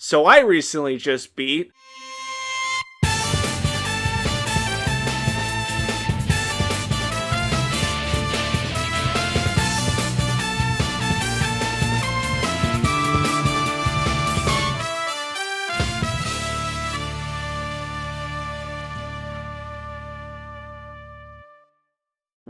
So I recently just beat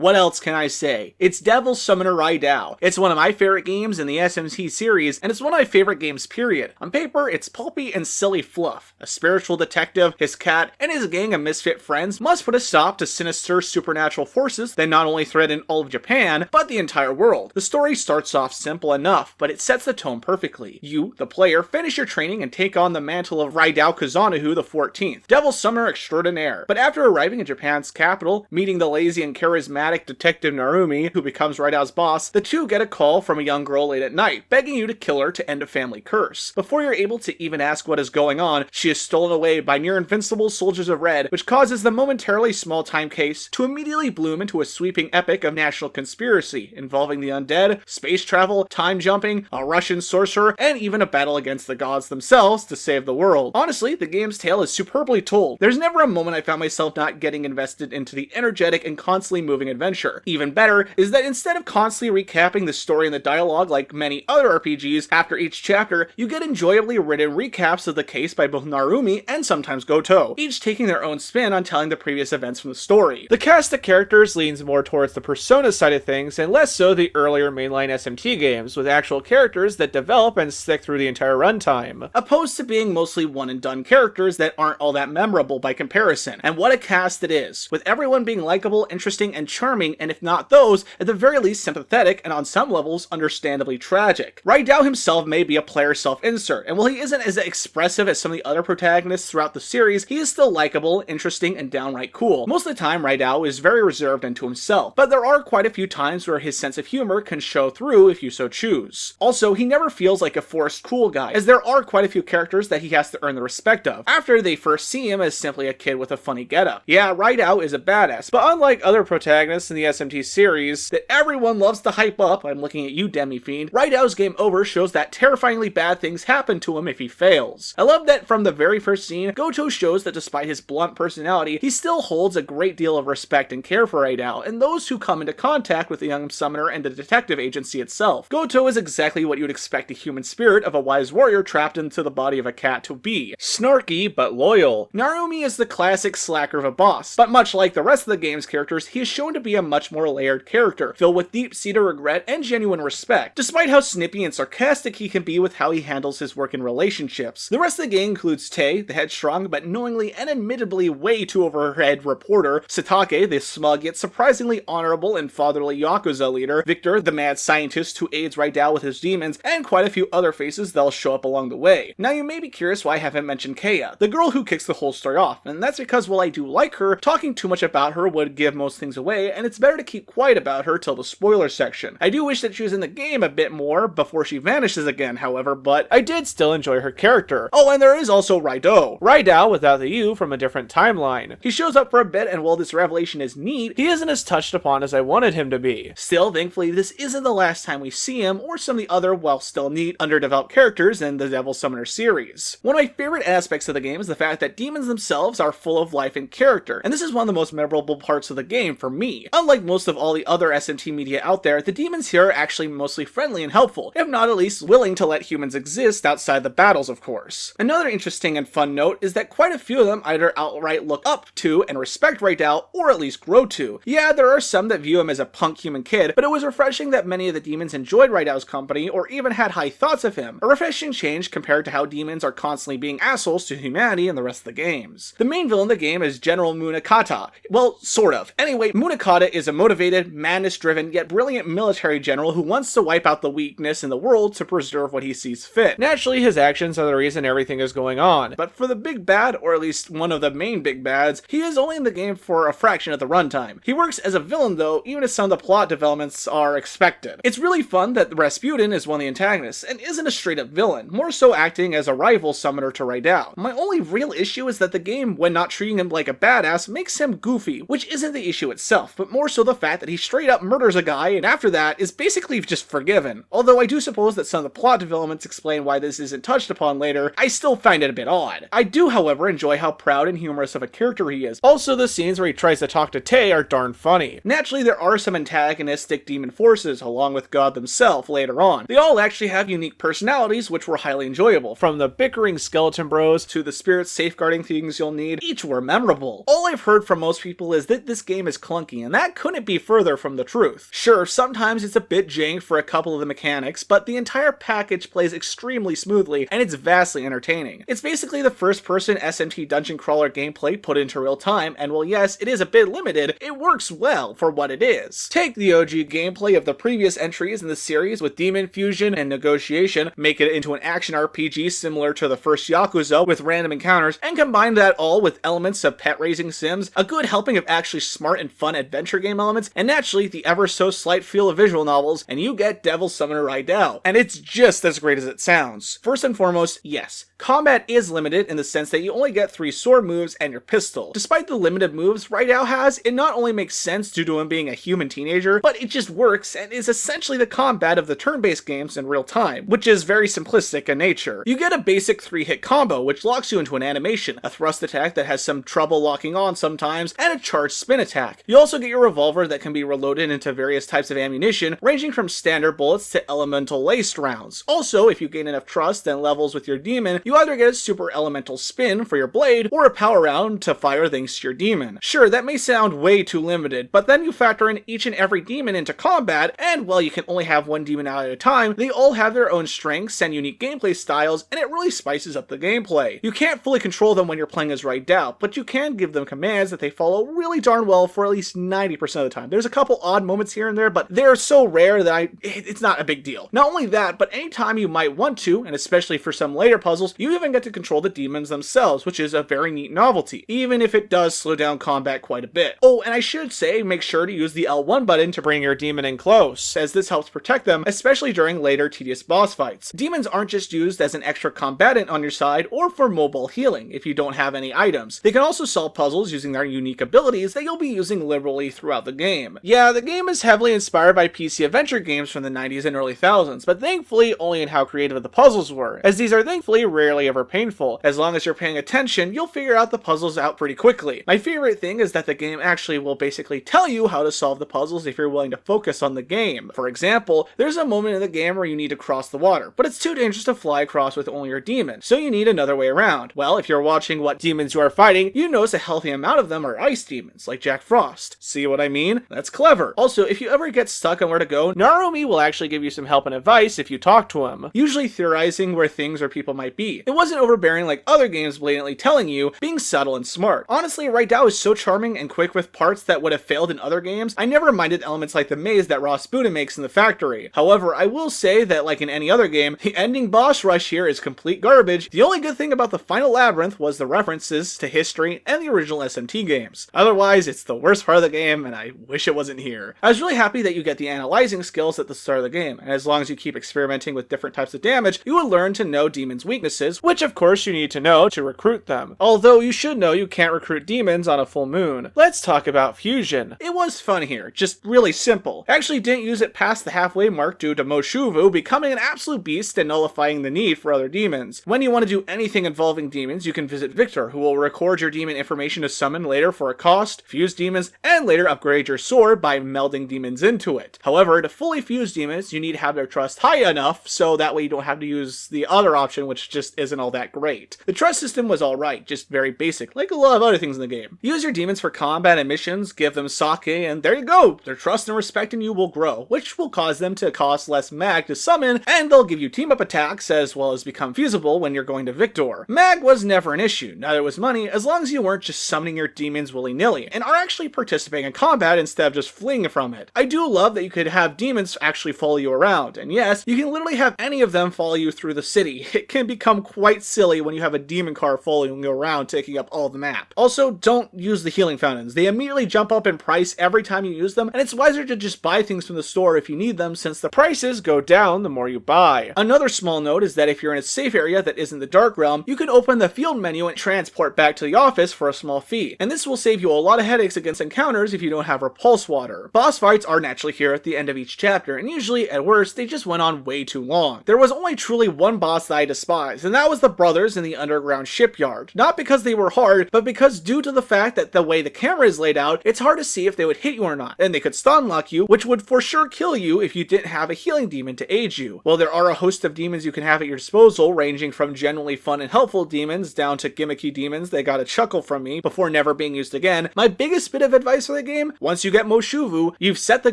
What else can I say? It's Devil Summoner Raidou. It's one of my favorite games in the SMT series, and it's one of my favorite games period. On paper, it's pulpy and silly fluff. A spiritual detective, his cat, and his gang of misfit friends must put a stop to sinister supernatural forces that not only threaten all of Japan, but the entire world. The story starts off simple enough, but it sets the tone perfectly. You, the player, finish your training and take on the mantle of Raidou Kuzunoha the 14th, Devil Summoner extraordinaire. But after arriving in Japan's capital, meeting the lazy and charismatic Detective Narumi, who becomes Raidou's boss, the two get a call from a young girl late at night, begging you to kill her to end a family curse. Before you're able to even ask what is going on, she is stolen away by near-invincible soldiers of red, which causes the momentarily small-time case to immediately bloom into a sweeping epic of national conspiracy, involving the undead, space travel, time-jumping, a Russian sorcerer, and even a battle against the gods themselves to save the world. Honestly, the game's tale is superbly told. There's never a moment I found myself not getting invested into the energetic and constantly moving adventure. Even better is that instead of constantly recapping the story and the dialogue like many other RPGs, after each chapter, you get enjoyably written recaps of the case by both Narumi and sometimes Goto, each taking their own spin on telling the previous events from the story. The cast of characters leans more towards the Persona side of things and less so the earlier mainline SMT games, with actual characters that develop and stick through the entire runtime, opposed to being mostly one-and-done characters that aren't all that memorable by comparison. And what a cast it is, with everyone being likable, interesting, and charming, and if not those, at the very least sympathetic and on some levels understandably tragic. Raidou himself may be a player self-insert, and while he isn't as expressive as some of the other protagonists throughout the series, he is still likable, interesting, and downright cool. Most of the time, Raidou is very reserved and to himself, but there are quite a few times where his sense of humor can show through if you so choose. Also, he never feels like a forced cool guy, as there are quite a few characters that he has to earn the respect of, after they first see him as simply a kid with a funny getup. Yeah, Raidou is a badass, but unlike other protagonists in the SMT series that everyone loves to hype up, I'm looking at you, Demi-Fiend, Raidou's Game Over shows that terrifyingly bad things happen to him if he fails. I love that from the very first scene, Goto shows that despite his blunt personality, he still holds a great deal of respect and care for Raidou and those who come into contact with the young summoner and the detective agency itself. Goto is exactly what you'd expect a human spirit of a wise warrior trapped into the body of a cat to be. Snarky, but loyal. Narumi is the classic slacker of a boss, but much like the rest of the game's characters, he is shown to be a much more layered character, filled with deep-seated regret and genuine respect, despite how snippy and sarcastic he can be with how he handles his work and relationships. The rest of the gang includes Tei, the headstrong but knowingly and admittedly way too overhead reporter, Satake, the smug yet surprisingly honorable and fatherly Yakuza leader, Victor, the mad scientist who aids Raidou with his demons, and quite a few other faces that'll show up along the way. Now you may be curious why I haven't mentioned Kea, the girl who kicks the whole story off, and that's because while I do like her, talking too much about her would give most things away, and it's better to keep quiet about her till the spoiler section. I do wish that she was in the game a bit more before she vanishes again, however, but I did still enjoy her character. Oh, and there is also Raidou without the U from a different timeline. He shows up for a bit, and while this revelation is neat, he isn't as touched upon as I wanted him to be. Still, thankfully, this isn't the last time we see him or some of the other, while still neat, underdeveloped characters in the Devil Summoner series. One of my favorite aspects of the game is the fact that demons themselves are full of life and character, and this is one of the most memorable parts of the game for me. Unlike most of all the other SMT media out there, the demons here are actually mostly friendly and helpful, if not at least willing to let humans exist outside the battles, of course. Another interesting and fun note is that quite a few of them either outright look up to and respect Raidou, or at least grow to. Yeah, there are some that view him as a punk human kid, but it was refreshing that many of the demons enjoyed Raidou's company or even had high thoughts of him, a refreshing change compared to how demons are constantly being assholes to humanity in the rest of the games. The main villain of the game is General Munakata. Well, sort of. Anyway, Munakata is a motivated, madness-driven, yet brilliant military general who wants to wipe out the weakness in the world to preserve what he sees fit. Naturally, his actions are the reason everything is going on, but for the big bad, or at least one of the main big bads, he is only in the game for a fraction of the runtime. He works as a villain though, even as some of the plot developments are expected. It's really fun that Rasputin is one of the antagonists, and isn't a straight-up villain, more so acting as a rival summoner to Raidou. My only real issue is that the game, when not treating him like a badass, makes him goofy, which isn't the issue itself, but more so the fact that he straight up murders a guy and after that is basically just forgiven. Although I do suppose that some of the plot developments explain why this isn't touched upon later, I still find it a bit odd. I do, however, enjoy how proud and humorous of a character he is. Also, the scenes where he tries to talk to Tay are darn funny. Naturally, there are some antagonistic demon forces, along with God themselves, later on. They all actually have unique personalities, which were highly enjoyable. From the bickering skeleton bros to the spirits safeguarding things you'll need, each were memorable. All I've heard from most people is that this game is clunky, and that couldn't be further from the truth. Sure, sometimes it's a bit jank for a couple of the mechanics, but the entire package plays extremely smoothly, and it's vastly entertaining. It's basically the first-person SMT dungeon crawler gameplay put into real time, and while yes, it is a bit limited, it works well for what it is. Take the OG gameplay of the previous entries in the series with demon fusion and negotiation, make it into an action RPG similar to the first Yakuza with random encounters, and combine that all with elements of pet raising sims, a good helping of actually smart and fun adventure game elements, and naturally the ever so slight feel of visual novels, and you get Devil Summoner Raidou. And it's just as great as it sounds. First and foremost, yes, combat is limited in the sense that you only get 3 sword moves and your pistol. Despite the limited moves Raidou has, it not only makes sense due to him being a human teenager, but it just works and is essentially the combat of the turn-based games in real time, which is very simplistic in nature. You get a basic 3-hit combo, which locks you into an animation, a thrust attack that has some trouble locking on sometimes, and a charged spin attack. You also get your revolver that can be reloaded into various types of ammunition, ranging from standard bullets to elemental laced rounds. Also, if you gain enough trust and levels with your demon, you either get a super elemental spin for your blade, or a power round to fire thanks to your demon. Sure, that may sound way too limited, but then you factor in each and every demon into combat, and while you can only have one demon out at a time, they all have their own strengths and unique gameplay styles, and it really spices up the gameplay. You can't fully control them when you're playing as Raidou, but you can give them commands that they follow really darn well for at least 90% of the time. There's a couple odd moments here and there, but they're so rare that it's not a big deal. Not only that, but anytime you might want to, and especially for some later puzzles, you even get to control the demons themselves, which is a very neat novelty, even if it does slow down combat quite a bit. Oh, and I should say, make sure to use the L1 button to bring your demon in close, as this helps protect them, especially during later tedious boss fights. Demons aren't just used as an extra combatant on your side or for mobile healing if you don't have any items. They can also solve puzzles using their unique abilities that you'll be using liberally throughout the game. Yeah, the game is heavily inspired by PC adventure games from the 90s and early thousands, but thankfully only in how creative the puzzles were, as these are thankfully rarely ever painful. As long as you're paying attention, you'll figure out the puzzles out pretty quickly. My favorite thing is that the game actually will basically tell you how to solve the puzzles if you're willing to focus on the game. For example, there's a moment in the game where you need to cross the water, but it's too dangerous to fly across with only your demon, so you need another way around. Well, if you're watching what demons you are fighting, you notice a healthy amount of them are ice demons, like Jack Frost. See what I mean? That's clever. Also, if you ever get stuck on where to go, Narumi will actually give you some help and advice if you talk to him, usually theorizing where things or people might be. It wasn't overbearing like other games blatantly telling you, being subtle and smart. Honestly, Raidou is so charming and quick with parts that would have failed in other games. I never minded elements like the maze that Rasputin makes in the factory. However, I will say that like in any other game, the ending boss rush here is complete garbage. The only good thing about the final labyrinth was the references to history and the original SMT games. Otherwise, it's the worst part of the game, and I wish it wasn't here. I was really happy that you get the analyzing skills at the start of the game, and as long as you keep experimenting with different types of damage, you will learn to know demons' weaknesses, which of course you need to know to recruit them. Although you should know you can't recruit demons on a full moon. Let's talk about fusion. It was fun here, just really simple. I actually didn't use it past the halfway mark due to Moshuvu becoming an absolute beast and nullifying the need for other demons. When you want to do anything involving demons, you can visit Victor, who will record your demon information to summon later for a cost, fuse demons, and later upgrade your sword by melding demons into it. However, to fully fuse demons, you need to have their trust high enough so that way you don't have to use the other option, which just isn't all that great. The trust system was alright, just very basic, like a lot of other things in the game. Use your demons for combat and missions, give them sake, and there you go! Their trust and respect in you will grow, which will cause them to cost less mag to summon, and they'll give you team-up attacks as well as become fusible when you're going to Victor. Mag was never an issue, neither was money, as long as you weren't just summoning your demons willy-nilly, and are actually participating in combat instead of just fleeing from it. I do love that you could have demons actually follow you around, and yes, you can literally have any of them follow you through the city. It can become quite silly when you have a demon car following you around taking up all the map. Also, don't use the healing fountains. They immediately jump up in price every time you use them, and it's wiser to just buy things from the store if you need them, since the prices go down the more you buy. Another small note is that if you're in a safe area that isn't the Dark Realm, you can open the field menu and transport back to the office for a small fee, and this will save you a lot of headaches against encounters if you don't have repulse water. Boss fights are naturally here at the end of each chapter, and usually, at worst, they just went on way too long. There was only truly one boss that I despised, and that was the brothers in the underground shipyard. Not because they were hard, but because due to the fact that the way the camera is laid out, it's hard to see if they would hit you or not, and they could stun lock you, which would for sure kill you if you didn't have a healing demon to aid you. Well, there are a host of demons you can have at your disposal, ranging from genuinely fun and helpful demons down to gimmicky demons that got a chuckle from me before never being used again. My biggest bit of advice for the game: once you get Moshuvu, you've set the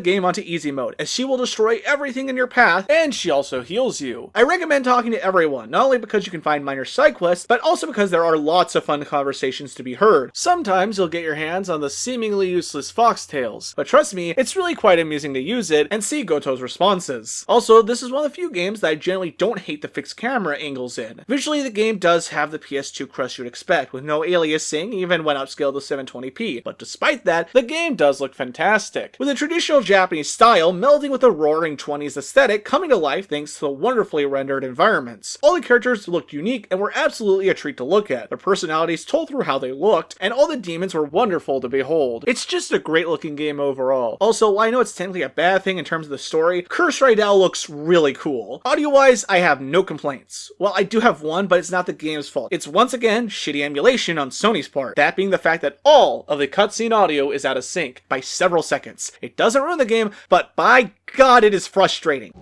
game onto easy mode, as she will destroy everything in your path, and she also heals you. I recommend talking to everyone, not only because you can find minor side quests, but also because there are lots of fun conversations to be heard. Sometimes you'll get your hands on the seemingly useless foxtails, but trust me, it's really quite amusing to use it and see Goto's responses. Also, this is one of the few games that I generally don't hate the fixed camera angles in. Visually, the game does have the PS2 crust you'd expect, with no aliasing even when upscaled to 720p, but despite that, the game does look fantastic, with a traditional Japanese style melding with a roaring 20s aesthetic coming to life thanks to the wonderfully rendered environments. All the characters looked unique and were absolutely a treat to look at, their personalities told through how they looked, and all the demons were wonderful to behold. It's just a great looking game overall. Also, while I know it's technically a bad thing in terms of the story, Cursed Raidou looks really cool. Audio-wise, I have no complaints. Well, I do have one, but it's not the game's fault. It's once again shitty emulation on Sony's part. That being the fact that all of the cutscene audio is out of sync by several seconds. It doesn't ruin the game, but by God, it is frustrating.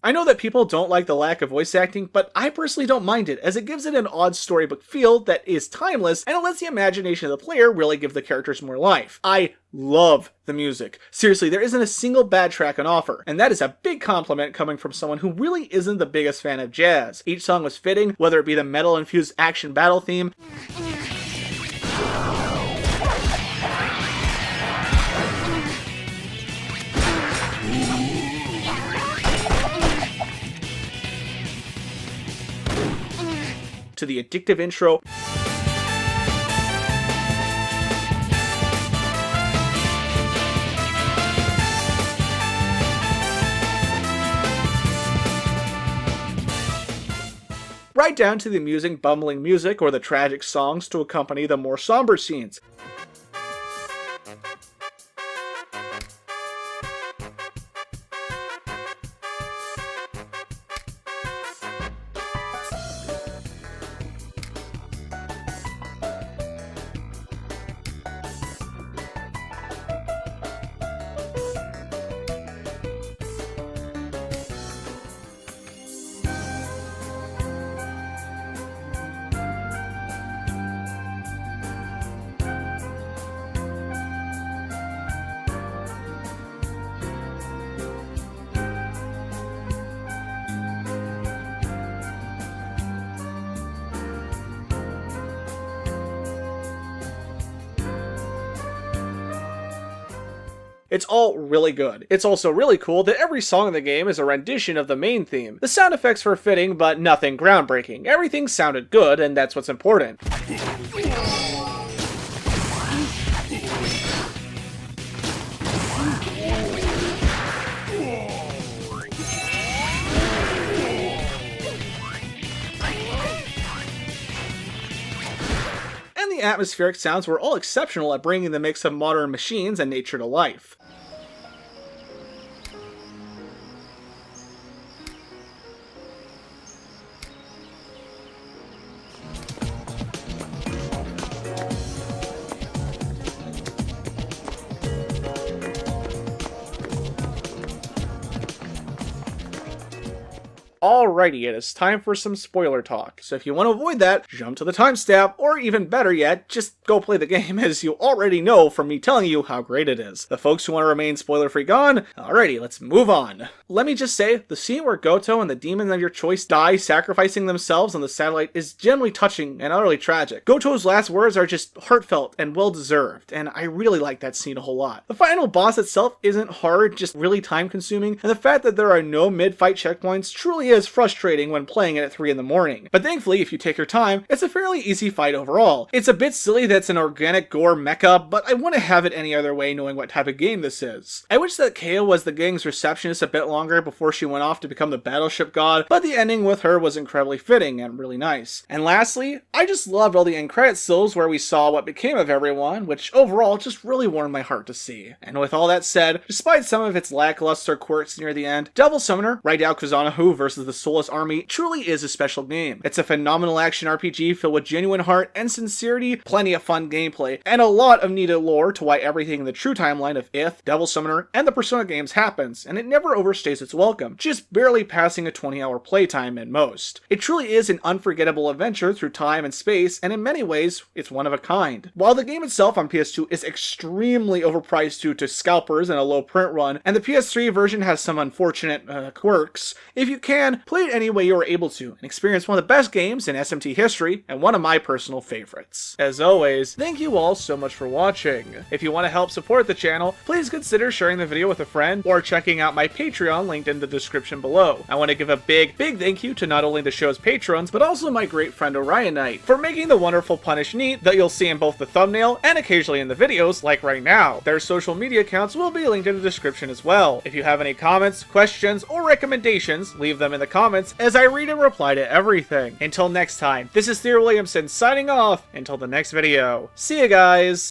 I know that people don't like the lack of voice acting, but I personally don't mind it, as it gives it an odd storybook feel that is timeless, and it lets the imagination of the player really give the characters more life. I love the music. Seriously, there isn't a single bad track on offer, and that is a big compliment coming from someone who really isn't the biggest fan of jazz. Each song was fitting, whether it be the metal-infused action battle theme, to the addictive intro, right down to the amusing, bumbling music or the tragic songs to accompany the more somber scenes. It's all really good. It's also really cool that every song in the game is a rendition of the main theme. The sound effects were fitting, but nothing groundbreaking. Everything sounded good, and that's what's important. And the atmospheric sounds were all exceptional at bringing the mix of modern machines and nature to life. Alrighty, it is time for some spoiler talk. So if you want to avoid that, jump to the timestamp, or even better yet, just go play the game as you already know from me telling you how great it is. The folks who want to remain spoiler-free gone? Alrighty, let's move on. Let me just say, the scene where Goto and the demons of your choice die sacrificing themselves on the satellite is genuinely touching and utterly tragic. Goto's last words are just heartfelt and well-deserved, and I really like that scene a whole lot. The final boss itself isn't hard, just really time-consuming, and the fact that there are no mid-fight checkpoints truly is frustrating when playing it at 3 in the morning. But thankfully, if you take your time, it's a fairly easy fight overall. It's a bit silly that it's an organic gore mecha, but I wouldn't have it any other way knowing what type of game this is. I wish that Kea was the gang's receptionist a bit longer before she went off to become the battleship god, but the ending with her was incredibly fitting and really nice. And lastly, I just loved all the end credit stills where we saw what became of everyone, which overall just really warmed my heart to see. And with all that said, despite some of its lackluster quirks near the end, Devil Summoner, Raidou Kuzunoha vs the Soulless army truly is a special game. It's a phenomenal action RPG filled with genuine heart and sincerity, plenty of fun gameplay, and a lot of needed lore to why everything in the true timeline of Ith, Devil Summoner, and the Persona games happens, and it never overstays its welcome, just barely passing a 20-hour playtime at most. It truly is an unforgettable adventure through time and space, and in many ways, it's one of a kind. While the game itself on PS2 is extremely overpriced due to scalpers and a low print run, and the PS3 version has some unfortunate quirks, if you can, play it any way you are able to, and experience one of the best games in SMT history, and one of my personal favorites. As always, thank you all so much for watching. If you want to help support the channel, please consider sharing the video with a friend, or checking out my Patreon linked in the description below. I want to give a big thank you to not only the show's patrons, but also my great friend Orion Knight, for making the wonderful Punish neat that you'll see in both the thumbnail and occasionally in the videos, like right now. Their social media accounts will be linked in the description as well. If you have any comments, questions, or recommendations, leave them in the comments as I read and reply to everything. Until next time, this is Thierry Williamson signing off until the next video. See ya guys!